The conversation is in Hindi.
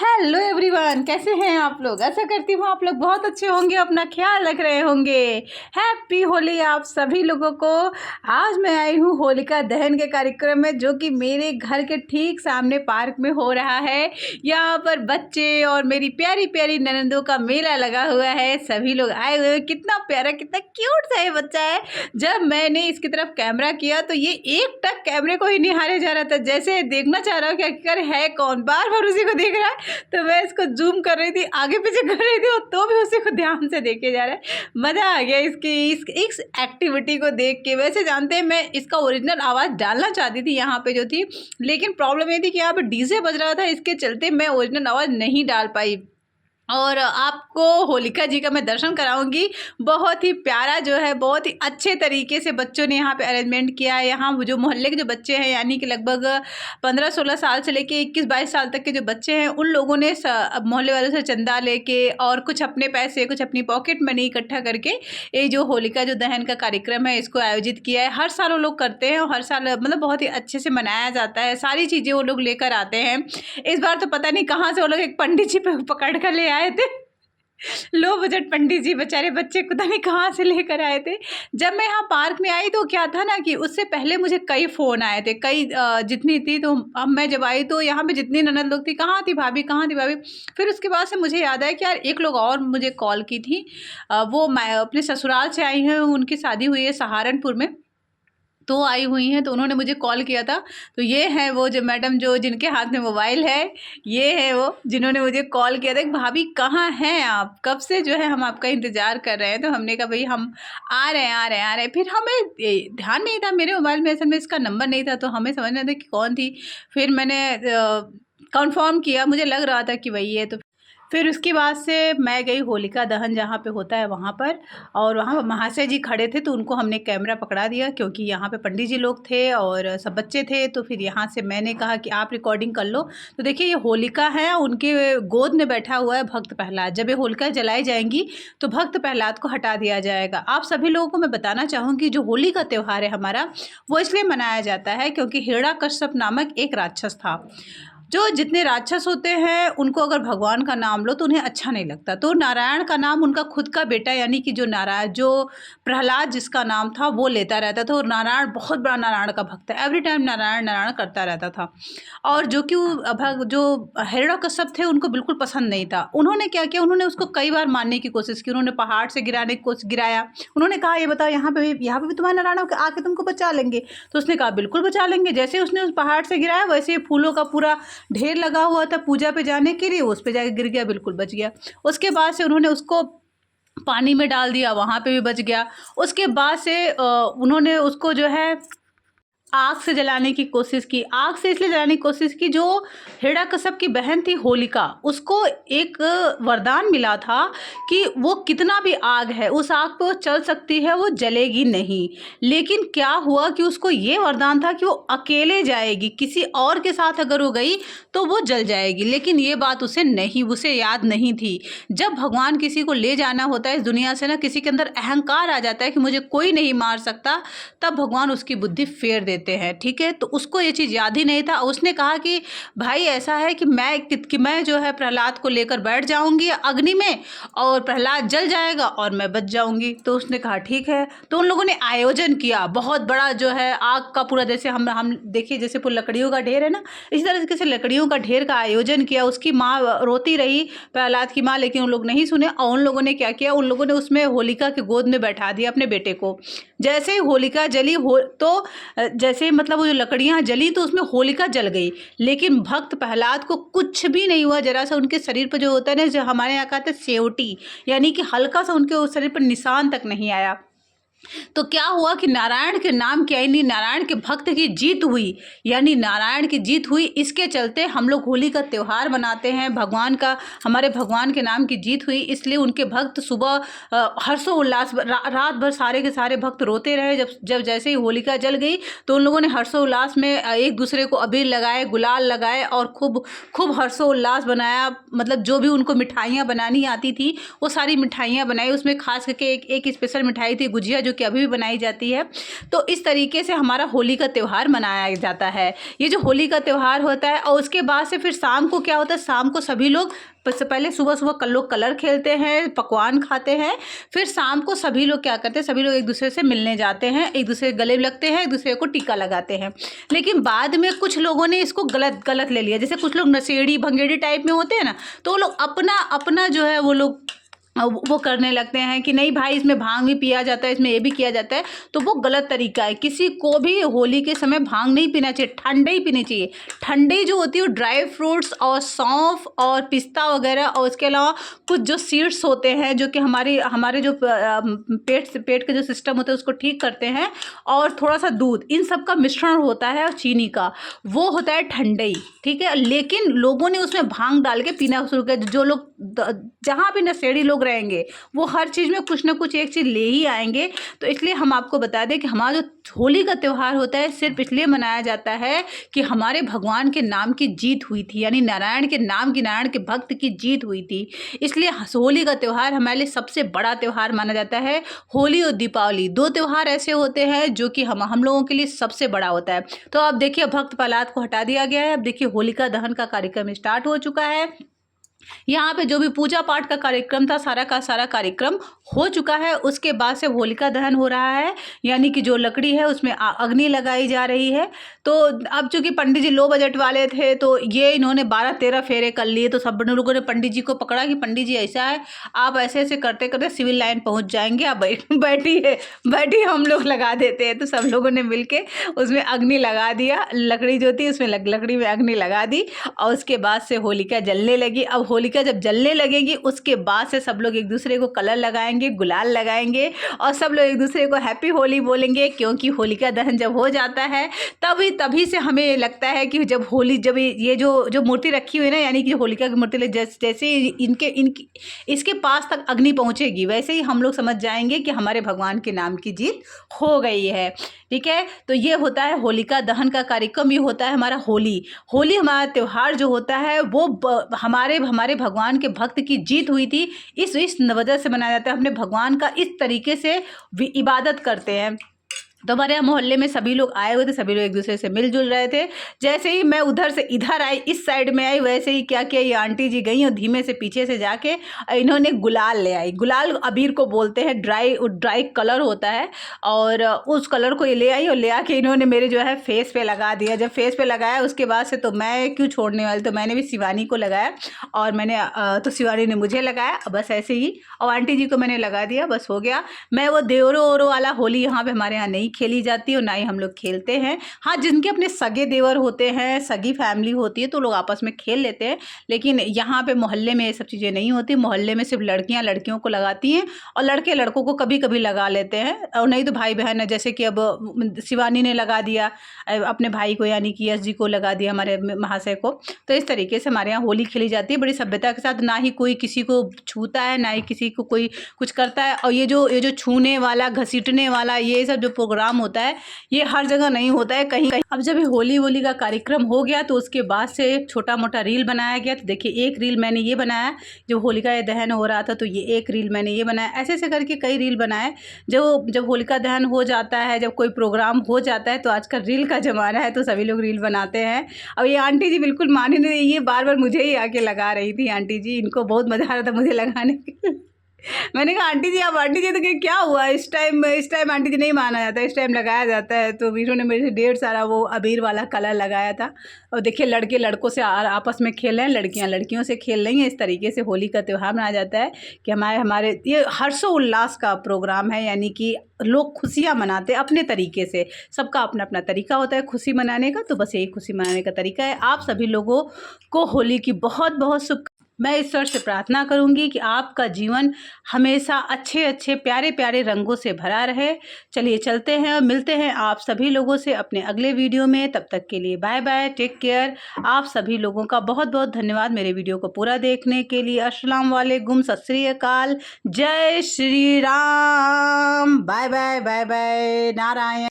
हेलो एवरीवन, कैसे हैं आप लोग। आशा करती हूँ आप लोग बहुत अच्छे होंगे, अपना ख्याल रख रहे होंगे। हैप्पी होली आप सभी लोगों को। आज मैं आई हूँ होलिका दहन के कार्यक्रम में, जो कि मेरे घर के ठीक सामने पार्क में हो रहा है। यहाँ पर बच्चे और मेरी प्यारी प्यारी ननंदों का मेला लगा हुआ है। सभी लोग आए हुए हैं। कितना प्यारा, कितना क्यूट सा ये बच्चा है। जब मैंने इसकी तरफ कैमरा किया तो ये एक टक कैमरे को ही निहारे जा रहा था, जैसे देखना चाह रहा हो कि आखिर है कौन, बार बार उसी को देख रहा है। तो मैं इसको जूम कर रही थी, आगे पीछे कर रही थी, तो भी उसी को ध्यान से देखे जा रहा है। मज़ा आ गया इसकी इस एक्टिविटी को देख के। वैसे जानते हैं, मैं इसका ओरिजिनल आवाज़ डालना चाहती थी यहाँ पे जो थी, लेकिन प्रॉब्लम ये थी कि यहाँ पे डीजे बज रहा था, इसके चलते मैं ओरिजिनल आवाज़ नहीं डाल पाई। और आपको होलिका जी का मैं दर्शन कराऊंगी। बहुत ही प्यारा जो है, बहुत ही अच्छे तरीके से बच्चों ने यहाँ पे अरेंजमेंट किया है। यहाँ जो मोहल्ले के जो बच्चे हैं, यानी कि लगभग 15-16 साल से लेके 21-22 साल तक के जो बच्चे हैं, उन लोगों ने मोहल्ले वालों से चंदा लेके और कुछ अपने पैसे, कुछ अपनी पॉकेट मनी इकट्ठा करके ये जो होलिका जो दहन का कार्यक्रम है, इसको आयोजित किया है। हर साल वो लोग करते हैं और हर साल मतलब बहुत ही अच्छे से मनाया जाता है। सारी चीज़ें वो लोग लेकर आते हैं। इस बार तो पता नहीं कहाँ से वो लोग एक पंडित जी पकड़ कर ले आए थे। लो बजट पंडित जी, बेचारे बच्चे पता नहीं कहाँ से लेकर आए थे। जब मैं यहाँ पार्क में आई तो क्या था ना कि उससे पहले मुझे कई फ़ोन आए थे, कई जितनी थी। तो अब मैं जब आई तो यहाँ पे जितनी ननद लोग थी, कहाँ थी भाभी, कहाँ थी भाभी। फिर उसके बाद से मुझे याद आया कि यार एक लोग और मुझे कॉल की थी। वो मैं अपने ससुराल से आई हूँ, उनकी शादी हुई है सहारनपुर में, तो आई हुई हैं। तो उन्होंने मुझे कॉल किया था। तो ये है वो जो मैडम जो जिनके हाथ में मोबाइल है, ये है वो जिन्होंने मुझे कॉल किया था कि भाभी कहाँ हैं आप, कब से जो है हम आपका इंतज़ार कर रहे हैं। तो हमने कहा भाई हम आ रहे हैं, आ रहे हैं, आ रहे हैं। फिर हमें ध्यान नहीं था, मेरे मोबाइल में असल में इसका नंबर नहीं था, तो हमें समझ नहीं था कि कौन थी। फिर मैंने कंफर्म किया, मुझे लग रहा था कि वही है। तो फिर उसके बाद से मैं गई होलिका दहन जहाँ पे होता है वहाँ पर, और वहाँ महाशय जी खड़े थे। तो उनको हमने कैमरा पकड़ा दिया, क्योंकि यहाँ पे पंडित जी लोग थे और सब बच्चे थे। तो फिर यहाँ से मैंने कहा कि आप रिकॉर्डिंग कर लो। तो देखिए ये होलिका है, उनके गोद में बैठा हुआ है भक्त प्रहलाद। जब ये होलिका जलाई जाएंगी तो भक्त प्रहलाद को हटा दिया जाएगा। आप सभी लोगों को मैं बताना चाहूँगी, जो होली का त्यौहार है हमारा, वो इसलिए मनाया जाता है क्योंकि हिरण्यकश्यप नामक एक राक्षस था। जो जितने राक्षस होते हैं उनको अगर भगवान का नाम लो तो उन्हें अच्छा नहीं लगता। तो नारायण का नाम उनका खुद का बेटा, यानी कि जो प्रहलाद जिसका नाम था, वो लेता रहता था। और नारायण बहुत बड़ा नारायण का भक्त है, एवरी टाइम नारायण नारायण करता रहता था। और जो कि जो हिरण्यकश्यप थे उनको बिल्कुल पसंद नहीं था। उन्होंने क्या किया, उन्होंने उसको कई बार मारने की कोशिश की। उन्होंने पहाड़ से गिराने की कोशिश, गिराया। उन्होंने कहा ये बताओ यहाँ पे भी तुम्हारे नारायण आके तुमको बचा लेंगे। तो उसने कहा बिल्कुल बचा लेंगे। जैसे उसने उस पहाड़ से गिराया, वैसे ही फूलों का पूरा ढेर लगा हुआ था पूजा पे जाने के लिए, उस पे जाके गिर गया, बिल्कुल बच गया। उसके बाद से उन्होंने उसको पानी में डाल दिया, वहाँ पे भी बच गया। उसके बाद से उन्होंने उसको जो है आग से जलाने की कोशिश की। आग से इसलिए जलाने की कोशिश की, जो हिरण्यकश्यप की बहन थी होलिका, उसको एक वरदान मिला था कि वो कितना भी आग है, उस आग पे वो चल सकती है, वो जलेगी नहीं। लेकिन क्या हुआ कि उसको ये वरदान था कि वो अकेले जाएगी, किसी और के साथ अगर वो गई तो वो जल जाएगी। लेकिन ये बात उसे याद नहीं थी। जब भगवान किसी को ले जाना होता है इस दुनिया से ना, किसी के अंदर अहंकार आ जाता है कि मुझे कोई नहीं मार सकता, तब भगवान उसकी बुद्धि फेर देते हैं। ठीक है, तो उसको ये चीज़ याद ही नहीं था। उसने कहा कि भाई ऐसा है कि मैं जो है प्रहलाद को लेकर बैठ जाऊंगी अग्नि में, और प्रहलाद जल जाएगा और मैं बच जाऊंगी। तो उसने कहा ठीक है। तो उन लोगों ने आयोजन किया बहुत बड़ा, जो है आग का पूरा, जैसे हम देखिए जैसे पूरा लकड़ियों का ढेर है ना, इसी तरीके से लकड़ियों का ढेर का आयोजन किया। उसकी माँ रोती रही, प्रहलाद की माँ, लेकिन उन लोग नहीं सुने। और उन लोगों ने क्या किया, उन लोगों ने उसमें होलिका के गोद में बैठा दिया अपने बेटे को। जैसे ही होलिका जली तो जैसे मतलब वो जो लकड़ियाँ जली तो उसमें होलिका जल गई, लेकिन भक्त प्रहलाद को कुछ भी नहीं हुआ। जरा सा उनके शरीर पर जो होता है ना, जो हमारे यहाँ कहते हैं सेवटी, यानी कि हल्का सा उनके शरीर पर निशान तक नहीं आया। तो क्या हुआ कि नारायण के नाम की, यानी नारायण के भक्त की जीत हुई, यानी नारायण की जीत हुई। इसके चलते हम लोग होली का त्यौहार मनाते हैं। भगवान का, हमारे भगवान के नाम की जीत हुई, इसलिए उनके भक्त सुबह हर्षोल्लास, रात भर सारे के सारे भक्त रोते रहे। जब जैसे ही होलिका जल गई तो उन लोगों ने हर्षोल्लास में एक दूसरे को अबीर लगाए, गुलाल लगाए और खूब खूब हर्षोल्लास बनाया। मतलब जो भी उनको मिठाइयाँ बनानी आती थी वो सारी मिठाइयाँ बनाई। उसमें खास करके एक स्पेशल मिठाई थी गुजिया, जो जो कि अभी भी बनाई जाती है। तो इस तरीके से हमारा होली का त्यौहार मनाया जाता है। ये जो होली का त्यौहार होता है और उसके बाद से फिर शाम को क्या होता है, शाम को सभी लोग पहले सुबह सुबह लोग कलर खेलते हैं, पकवान खाते हैं, फिर शाम को सभी लोग क्या करते हैं, सभी लोग एक दूसरे से मिलने जाते हैं, एक दूसरे के गले लगते हैं, एक दूसरे को टीका लगाते हैं। लेकिन बाद में कुछ लोगों ने इसको गलत ले लिया, जैसे कुछ लोग नशेड़ी भंगेड़ी टाइप में होते हैं ना, तो वो लोग अपना अपना जो है वो लोग वो करने लगते हैं कि नहीं भाई इसमें भांग भी पिया जाता है, इसमें ये भी किया जाता है। तो वो गलत तरीका है। किसी को भी होली के समय भांग नहीं पीना चाहिए, ठंडे ही पीनी चाहिए। ठंडे जो होती है वो ड्राई फ्रूट्स और सौंफ और पिस्ता वगैरह और उसके अलावा कुछ जो सीड्स होते हैं जो कि हमारे जो पेट का जो सिस्टम होता है उसको ठीक करते हैं, और थोड़ा सा दूध, इन सब का मिश्रण होता है और चीनी का, वो होता है ठंडई, ठीक है। लेकिन लोगों ने उसमें भांग डाल के पीना शुरू किया। जो लोग जहाँ भी नशेड़ी लोग रहेंगे वो हर चीज़ में कुछ ना कुछ एक चीज़ ले ही आएंगे। तो इसलिए हम आपको बता दें कि हमारा जो होली का त्यौहार होता है सिर्फ इसलिए मनाया जाता है कि हमारे भगवान के नाम की जीत हुई थी, यानी नारायण के नाम की, नारायण के भक्त की जीत हुई थी। इसलिए होली का त्यौहार हमारे लिए सबसे बड़ा त्यौहार माना जाता है। होली और दीपावली 2 त्यौहार ऐसे होते हैं जो कि हम लोगों के लिए सबसे बड़ा होता है। तो अब देखिए भक्त प्रहलाद को हटा दिया गया है। अब देखिए होलिका दहन का कार्यक्रम स्टार्ट हो चुका है। यहाँ पे जो भी पूजा पाठ का कार्यक्रम था सारा का सारा कार्यक्रम हो चुका है। उसके बाद से होलिका दहन हो रहा है, यानी कि जो लकड़ी है उसमें अग्नि लगाई जा रही है। तो अब चूंकि पंडित जी लो बजट वाले थे तो ये इन्होंने 12-13 फेरे कर लिए। तो सब लोगों ने पंडित जी को पकड़ा कि पंडित जी ऐसा है, आप ऐसे ऐसे करते करते सिविल लाइन पहुंच जाएंगे, आप बैठिए हम लोग लगा देते हैं। तो सब लोगों ने मिलके उसमें अग्नि लगा दिया, लकड़ी जो थी उसमें लकड़ी में अग्नि लगा दी, और उसके बाद से होलिका जलने लगी। अब होलिका जब जलने लगेगी उसके बाद से सब लोग एक दूसरे को कलर लगाएंगे, गुलाल लगाएंगे, और सब लोग एक दूसरे को हैप्पी होली बोलेंगे। क्योंकि होलिका दहन जब हो जाता है तभी से हमें लगता है कि जब ये जो मूर्ति रखी हुई है ना, यानी कि होलिका की मूर्ति जैसे इसके पास तक अग्नि पहुंचेगी वैसे ही हम लोग समझ जाएंगे कि हमारे भगवान के नाम की जीत हो गई है, ठीक है। तो ये होता है होलिका दहन का कार्यक्रम। ये होता है हमारा होली हमारा त्यौहार जो होता है वो हमारे भगवान के भक्त की जीत हुई थी, इस वजह से मनाया जाता है। अपने भगवान का इस तरीके से इबादत करते हैं। तो हमारे यहाँ मोहल्ले में सभी लोग आए हुए थे, सभी लोग एक दूसरे से मिलजुल रहे थे। जैसे ही मैं उधर से इधर आई, इस साइड में आई, वैसे ही क्या किया, ये आंटी जी गई और धीमे से पीछे से जाके इन्होंने गुलाल ले आई। गुलाल अबीर को बोलते हैं, ड्राई कलर होता है, और उस कलर को ये ले आई और ले आके इन्होंने मेरे जो है फेस पे लगा दिया। जब फेस पे लगाया उसके बाद से तो मैं क्यों छोड़ने वाली, तो मैंने भी शिवानी को लगाया, और मैंने तो शिवानी ने मुझे लगाया, बस ऐसे ही, और आंटी जी को मैंने लगा दिया, बस हो गया। मैं वो देवरो ओरो वाला होली यहाँ पे हमारे यहाँ नहीं खेली जाती और ना ही हम लोग खेलते हैं। हाँ, जिनके अपने सगे देवर होते हैं, सगी फैमिली होती है, तो लोग आपस में खेल लेते हैं, लेकिन यहाँ पे मोहल्ले में ये सब चीज़ें नहीं होती। मोहल्ले में सिर्फ लड़कियाँ लड़कियों को लगाती हैं और लड़के लड़कों को कभी कभी लगा लेते हैं, और नहीं तो भाई बहन है, जैसे कि अब शिवानी ने लगा दिया अपने भाई को, यानी कि यश जी को लगा दिया, हमारे महाशय को। तो इस तरीके से हमारे यहाँ होली खेली जाती है बड़ी सभ्यता के साथ। ना ही कोई किसी को छूता है, ना ही किसी को कोई कुछ करता है। और ये जो छूने वाला, घसीटने वाला, ये सब जो प्रोग्राम होता है ये हर जगह नहीं होता है, कहीं कहीं। अब जब ये होली का कार्यक्रम हो गया तो उसके बाद से एक छोटा मोटा रील बनाया गया। तो देखिए एक रील मैंने ये बनाया, जब होलिका दहन हो रहा था तो ये एक रील मैंने ये बनाया। ऐसे ऐसे करके कई रील बनाए। जब होलिका दहन हो जाता है, जब कोई प्रोग्राम हो जाता है, तो आजकल रील का ज़माना है तो सभी लोग रील बनाते हैं। अब ये आंटी जी बिल्कुल मान ही नहीं, ये बार बार मुझे ही आके लगा रही थी। आंटी जी, इनको बहुत मज़ा आ रहा था मुझे लगाने के। मैंने कहा आंटी जी तो क्या हुआ, इस टाइम आंटी जी नहीं माना जाता, इस टाइम लगाया जाता है। तो वीरों ने मेरे से ढेर सारा वो अबीर वाला कलर लगाया था। और देखिए लड़के लड़कों से आपस में खेल रहे हैं, लड़कियां लड़कियों से खेल रही हैं। इस तरीके से होली का त्यौहार मनाया जाता है कि हमारे ये हर्षोल्लास का प्रोग्राम है, यानी कि लोग खुशियाँ मनाते हैं अपने तरीके से। सबका अपना अपना तरीका होता है खुशी मनाने का, तो बस यही खुशी मनाने का तरीका है। आप सभी लोगों को होली की बहुत बहुत शुभ। मैं ईश्वर से प्रार्थना करूंगी कि आपका जीवन हमेशा अच्छे अच्छे प्यारे प्यारे रंगों से भरा रहे। चलिए चलते हैं और मिलते हैं आप सभी लोगों से अपने अगले वीडियो में। तब तक के लिए बाय बाय, टेक केयर। आप सभी लोगों का बहुत बहुत धन्यवाद मेरे वीडियो को पूरा देखने के लिए। अस्सलाम वालेकुम, सत श्री अकाल, जय Shri Ram, bye bye bye bye, Narayan.